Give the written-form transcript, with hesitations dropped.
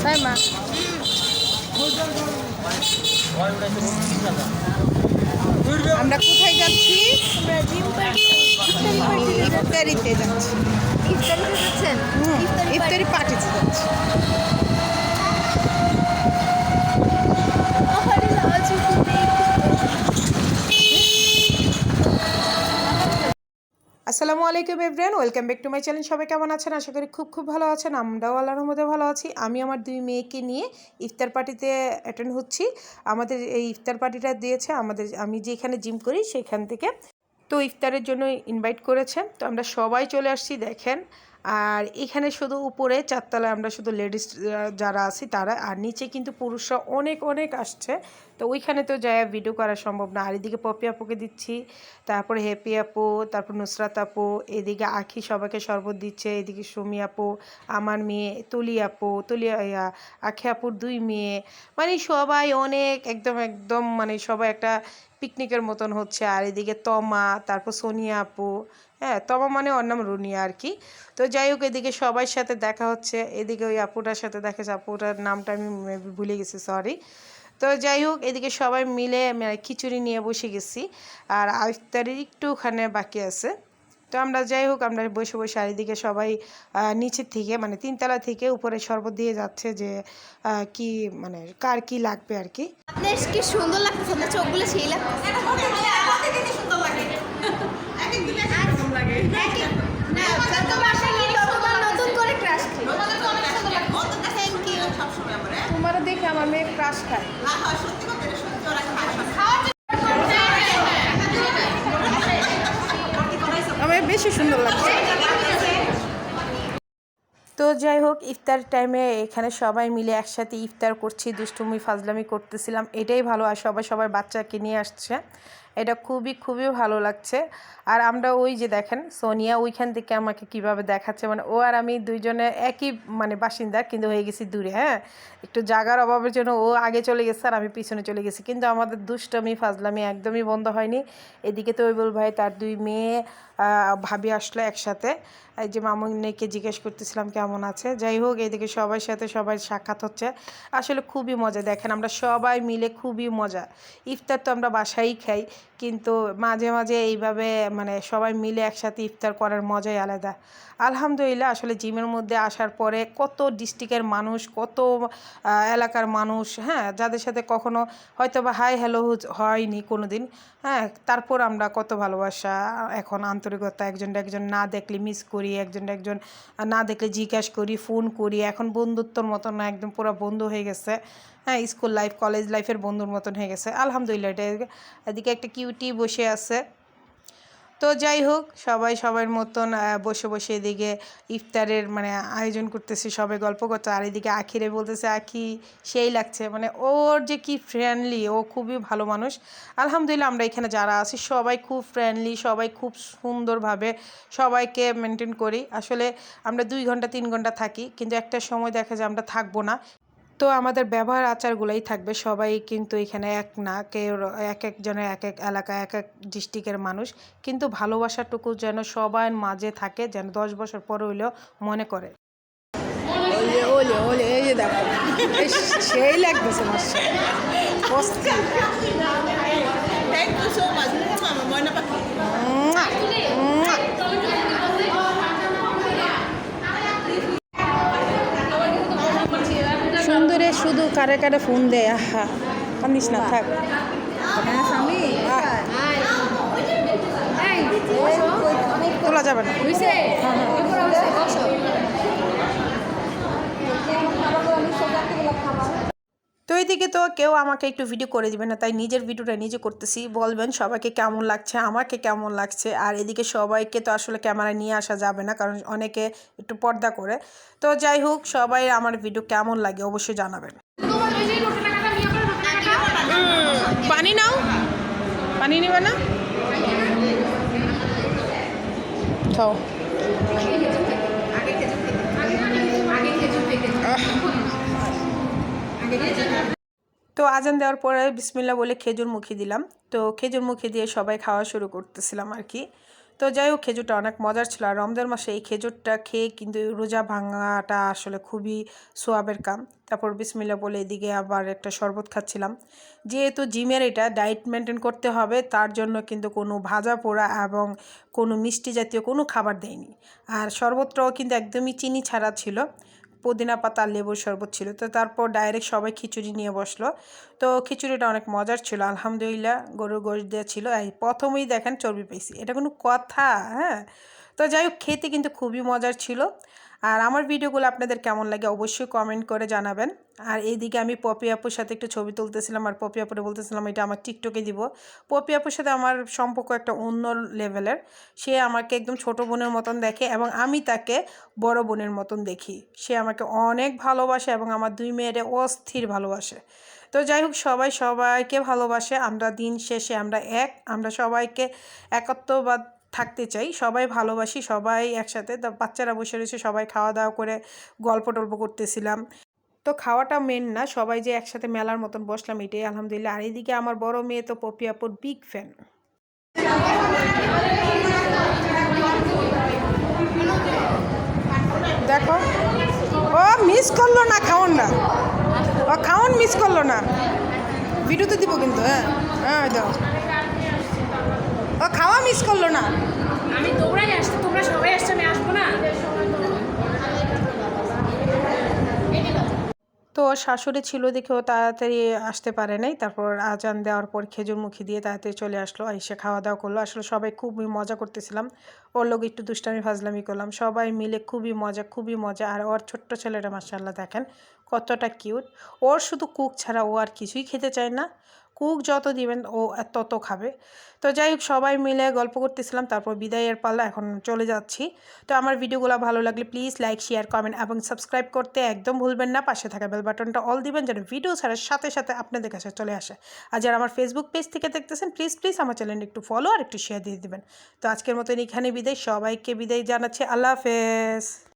তাই মা আমরা কোথায় যাচ্ছি? ইফতারিতে যাচ্ছি। ইফতারিতে যাচ্ছেন? ইফতারি পার্টিতে যাচ্ছি। আসসালামু আলাইকুম everyone, welcome back to my channel. সবাই কেমন আছেন? আশা করি খুব ভালো আছেন। আমরাও আল্লাহর রহমতে ভালো আছি। আমি আমার দুই মেয়েকে নিয়ে ইফতার পার্টিতে অ্যাটেন্ড হচ্ছি। আমাদের এই ইফতার পার্টিটা দিয়েছে আমি যেখানে জিম করি সেখান থেকে। তো ইফতারের জন্য ইনভাইট করেছে। তো আমরা সবাই চলে আসছি দেখেন। আর এখানে শুধু উপরে চারতলায় আমরা শুধু লেডিস যারা আছি তারা, আর নিচে কিন্তু পুরুষরা অনেক আসছে। তো ওইখানে তো যায় ভিডিও করা সম্ভব না। আর এদিকে পপি আপুকে দিচ্ছি, তারপরে হ্যাপি আপু, তারপর নুসরাত আপু, এদিকে আখি সবাইকে শরবত দিচ্ছে, এদিকে সুমি আপু, আমার মেয়ে তুলি আপু, আখি আপুর দুই মেয়ে, মানে সবাই অনেক একদম মানে সবাই একটা পিকনিকের মতন হচ্ছে। আর এদিকে তমা, তারপর সোনিয়া আপু, হ্যাঁ তমা মানে ওর নাম রুনিয়া আর কি। তো যাই হোক এদিকে সবার সাথে দেখা হচ্ছে। এদিকে ওই আপুটার সাথে দেখা যাচ্ছে, আপুটার নামটা আমি ভুলে গেছি, সরি। তো যাই হোক এদিকে সবাই মিলে খিচুড়ি নিয়ে বসে গেছি। আর ইফতারির একটু ওখানে বাকি আছে। তো আমরা যাই হোক আমরা বসে আর এদিকে সবাই নিচের থেকে মানে তিনতলা থেকে উপরে শরবত দিয়ে যাচ্ছে যে কি মানে কার কি লাগবে আর কি। আপনার কি সুন্দর লাগতেছে, আপনার চোখগুলো সেই লাগতেছে। নতুন করে ক্রাশ খাই। তোমার দেখে আমার মেয়ে ক্রাশ খায়। আমার বেশি সুন্দর লাগছে। তো যাই হোক ইফতার টাইমে এখানে সবাই মিলে একসাথে ইফতার করছি, দুষ্টুমি ফাজলামি করতেছিলাম, এটাই ভালো। আর সবার বাচ্চাকে নিয়ে আসছে, এটা খুবই ভালো লাগছে। আর আমরা ওই যে দেখেন সোনিয়া ওইখান থেকে আমাকে কিভাবে দেখাচ্ছে, মানে ও আর আমি দুইজনে একই মানে বাসিন্দা কিন্তু হয়ে গেছি দূরে। হ্যাঁ একটু জায়গার অভাবের জন্য ও আগে চলে গেছে আর আমি পিছনে চলে গেছি, কিন্তু আমাদের দুষ্টমি ফাজলামি একদমই বন্ধ হয়নি। এদিকে তো তৈবুল ভাই তার দুই মেয়ে ভাবি আসলো একসাথে। এই যে মামুনিকে জিজ্ঞেস করতেছিলাম কেমন আছে। যাই হোক এইদিকে সবার সাথে সবাই সাক্ষাৎ হচ্ছে, আসলে খুবই মজা। দেখেন আমরা সবাই মিলে খুবই মজা। ইফতার তো আমরা বাসায় খাই, কিন্তু মাঝে এইভাবে মানে সবাই মিলে একসাথে ইফতার করার মজাই আলাদা। আলহামদুলিল্লাহ আসলে জিমের মধ্যে আসার পরে কত ডিস্ট্রিক্টের মানুষ, কত এলাকার মানুষ, হ্যাঁ যাদের সাথে কখনো হয়তো বা হাই হ্যালো হয়নি কোনো দিন, হ্যাঁ তারপর আমরা কত ভালোবাসা, এখন আন্তরিকতা, একজন না দেখলে মিস করি, একজন না দেখলে জিজ্ঞাসা করি, ফোন করি। এখন বন্ধুত্বর মতন না, একদম পুরো বন্ধু হয়ে গেছে। হ্যাঁ স্কুল লাইফ কলেজ লাইফের বন্ধুর মতন হয়ে গেছে আলহামদুলিল্লাহ। এদিকে একটা কিউটি বসে আছে। তো যাই হোক সবার মতন বসে এদিকে ইফতারের মানে আয়োজন করতেছে, সবাই গল্প করছে। আর এদিকে আখিরে বলতেছে আখি সেই লাগছে, মানে ওর যে কি ফ্রেন্ডলি, ও খুবই ভালো মানুষ। আলহামদুলিল্লাহ আমরা এখানে যারা আছি সবাই খুব ফ্রেন্ডলি, সবাই খুব সুন্দরভাবে সবাইকে মেনটেন করি। আসলে আমরা 2 ঘন্টা 3 ঘন্টা থাকি, কিন্তু একটা সময় দেখা যায় আমরা থাকবো না। তো আমাদের ব্যবহার আচারগুলোই থাকবে, সবাই কিন্তু এখানে এক না, কেউ একজনের এক এলাকা এক ডিস্ট্রিক্টের মানুষ, কিন্তু ভালোবাসাটুকু যেন সবার মাঝে থাকে, যেন 10 বছর পরে হইলেও মনে করে। ওলে এই যে দেখো সেই লাগতেছে সুন্দরে শুধু কারে ফোন দেয়, আহা কান্দিস না থাক। তোলা যাবে না। তো এইদিকে তো কেউ আমাকে একটু ভিডিও করে দিবে না, তাই নিজের ভিডিওটা নিজে করতেছি। বলবেন সবাইকে কেমন লাগছে, আমাকে কেমন লাগছে। আর এদিকে সবাইকে তো আসলে ক্যামেরায় নিয়ে আসা যাবে না, কারণ অনেকে একটু পর্দা করে। তো যাই হোক সবাই আমার ভিডিও কেমন লাগে অবশ্যই জানাবেন। পানি নাও, পানি নিবে না খাও। তো আজান দেওয়ার পরে বিসমিল্লাহ বলে খেজুর মুখি দিলাম। তো খেজুর মুখি দিয়ে সবাই খাওয়া শুরু করতেছিলাম আর কি। তো যাই হোক খেজুরটা অনেক মজার ছিল, আর রমজান মাসে এই খেজুরটা খেয়ে কিন্তু রোজা ভাঙাটা আসলে খুবই সোয়াবের কাম। তারপর বিসমিল্লাহ বলে এদিকে আবার একটা শরবত খাচ্ছিলাম। যেহেতু জিমের এটা ডায়েট মেনটেন করতে হবে, তার জন্য কিন্তু কোনো ভাজা পোড়া এবং কোনো মিষ্টি জাতীয় কোনো খাবার দেয়নি। আর শরবতটাও কিন্তু একদমই চিনি ছাড়া ছিল, পুদিনা পাতা আর লেবুর শরবত ছিল। তো তারপর ডাইরেক্ট সবাই খিচুড়ি নিয়ে বসলো। তো খিচুড়িটা অনেক মজার ছিল, আলহামদুলিল্লাহ। গরুর গোশত দেওয়া ছিল, এই প্রথমেই দেখেন চর্বি পেয়েছি, এটা কোনো কথা? হ্যাঁ। তো যাই হোক খেতে কিন্তু খুবই মজার ছিল। আর আমার ভিডিওগুলো আপনাদের কেমন লাগে অবশ্যই কমেন্ট করে জানাবেন। আর এইদিকে আমি পপি আপুর সাথে একটু ছবি তুলতেছিলাম, আর পপি আপুরে বলতেছিলাম এটা আমার টিকটকে দিব। পপি আপুর সাথে আমার সম্পর্ক একটা অন্য লেভেলের। সে আমাকে একদম ছোট বোনের মতন দেখে এবং আমি তাকে বড় বোনের মতন দেখি। সে আমাকে অনেক ভালোবাসে এবং আমার দুই মেয়েরে অস্থির ভালোবাসে। তো যাই হোক সবাই সবাইকে ভালোবাসে, আমরা দিন শেষে আমরা আমরা সবাইকে একত্ববাদ থাকতে চাই, সবাই ভালোবাসি, সবাই একসাথে। তো বাচ্চারা বসে রয়েছে, সবাই খাওয়া দাওয়া করে গল্প টল্প করতেছিলাম। তো খাওয়াটা মেন না, সবাই যে একসাথে মেলার মতন বসলাম এটাই আলহামদুলিল্লাহ। আর এইদিকে আমার বড় মেয়ে তো পপি আপুর বিগ ফ্যান। দেখো ও মিস করলো না খাওয়ানটা, ও খাওয়ান মিস করলো না। ভিডিওতে দিব কিন্তু, হ্যাঁ হ্যাঁ দাও, ও খাওয়া মিস করলো না। আমি তোমরাই আসছো, তোমরা সবাই আসছো, আমি আসবো না? তো ওর শাশুড়ি ছিল দেখে ও তাড়াতাড়ি আসতে পারে নাই। তারপর আজান দেওয়ার পর খেজুর মুখি দিয়ে তাড়াতাড়ি চলে আসলো, এসে খাওয়া দাওয়া করলো। আসলে সবাই খুবই মজা করতেছিলাম, ওর লোক একটু দুষ্টামি ফাজলামি করলাম, সবাই মিলে খুবই মজা খুবই মজা। আর ওর ছোট্ট ছেলেটা মাশাআল্লাহ দেখেন কতটা কিউট। ওর শুধু কুক ছাড়া ও আর কিছুই খেতে চায় না, কুক যত দিবেন ও তত খাবে। তো যাই হোক সবাই মিলে গল্প করতেছিলাম, তারপর বিদায়ের পাল্লা, এখন চলে যাচ্ছি। তো আমার ভিডিওগুলো ভালো লাগলে প্লিজ লাইক শেয়ার কমেন্ট এবং সাবস্ক্রাইব করতে একদম ভুলবেন না। পাশে থাকা বেল বাটনটা অল দিবেন যেন ভিডিও ছাড়ার সাথে সাথে আপনাদের কাছে চলে আসে। আর যারা আমার ফেসবুক পেজ থেকে দেখতেছেন প্লিজ প্লিজ আমার চ্যানেলটা একটু ফলো আর একটু শেয়ার দিয়ে দিবেন। তো আজকের মতন এখানে বিদায়, সবাইকে বিদায় জানাচ্ছি, আল্লাহ হাফেজ।